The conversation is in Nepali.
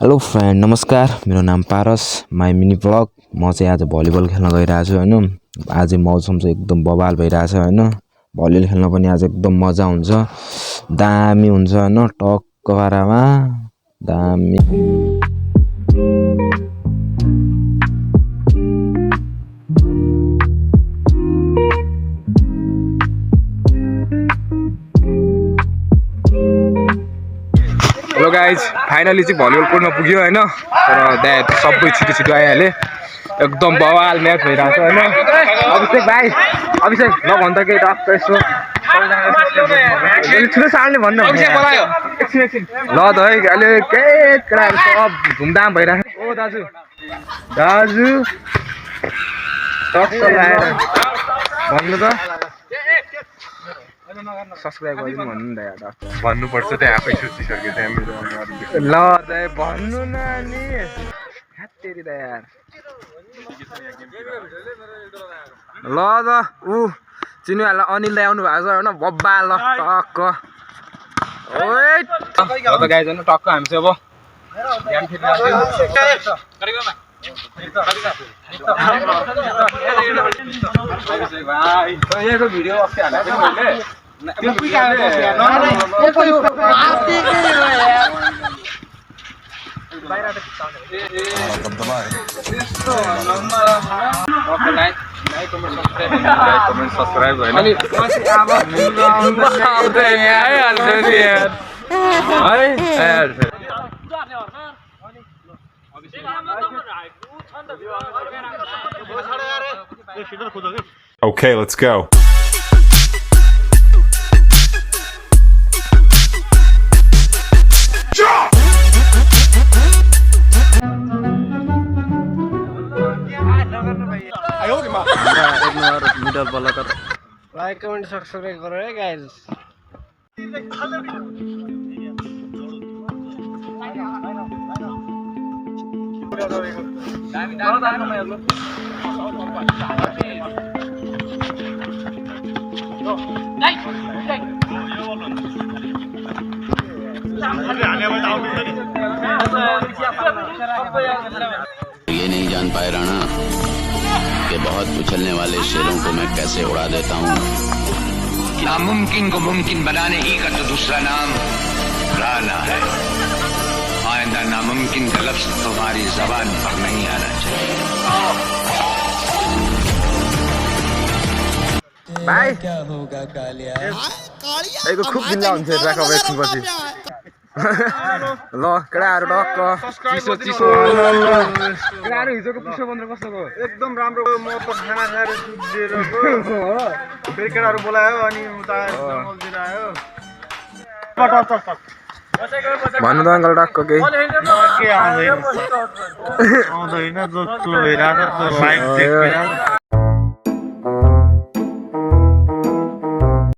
हेलो फ्रेन्ड नमस्कार मेरो नाम पारस माई मिनी ब्लग म चाहिँ आज भलिबल खेल्न गइरहेको छु हैन। आज मौसम चाहिँ एकदम बवाल भइरहेछ हैन। भलिबल खेल्न पनि आज एकदम मजा हुन्छ दामी हुन्छ हैन। टक्क पारामा दामी हेलो गाइज फाइनली चाहिँ भलिबल कोर्टमा पुग्यो हैन। तर दैट सबै छिटो छिटो आइहाले एकदम बवाल म्याच भइरहेछ हैन। अभिषेक भाइ अभिषेक ल भन्छ के टक्क यसो छिटो सार्ने भन्नु ल त है अहिले के केटाहरु सब धुमधाम भइरहेछ। ओ दाजु दाजु टक्क लाएर भन्नु त सब्स्क्राइब गरिदिनु भन्नु नि यार भन्नु पर्छ त आफै सोचिसके त्यहाँ मेरो अनुहार ल दाइ भन्नु न नि हत्तेरी दा यार ल त उ चिन्नुहरुलाई अनिल दाइ आउनु भएको छ हैन बब्बा ल टक्क ओइ ल त गाइज हैन टक्क हामी चाहिँ अब ध्यान फेरि भाइ यहाँको भिडियो अस्ति हालेको मैले त्यो कमेन्ट सब्स्क्राइब हैन Okay, let's go. मिडल बल त लाइक कमेन्ट सब्स्क्राइब गरौ है गाइज। ये नहीं जान पाए राणा कि बहुत उछलने वाले शेरों को मैं कैसे उड़ा देता हूँ। नामुमकिन को मुमकिन बनाने ही का तो दूसरा नाम राणा है। आइंदा नामुमकिन का लफ्ज तुम्हारी जबान पर नहीं आना चाहिए। भाइ एको खुब जिल्ला हुन्छ राखा एकछिन पछि ल केटाहरु टक्क चिसो चिसो केटाहरु हिजोको पिसो बन्द कस्तो भयो एकदम राम्रो म त खाना खाएर सुत्दिएर फेरि केटाहरु बोलायो अनि उता जमल दिन आयो भन्नु त अङ्कल टक्क के आउँदैन जस्तो भइरहेछ लाइभ देखेर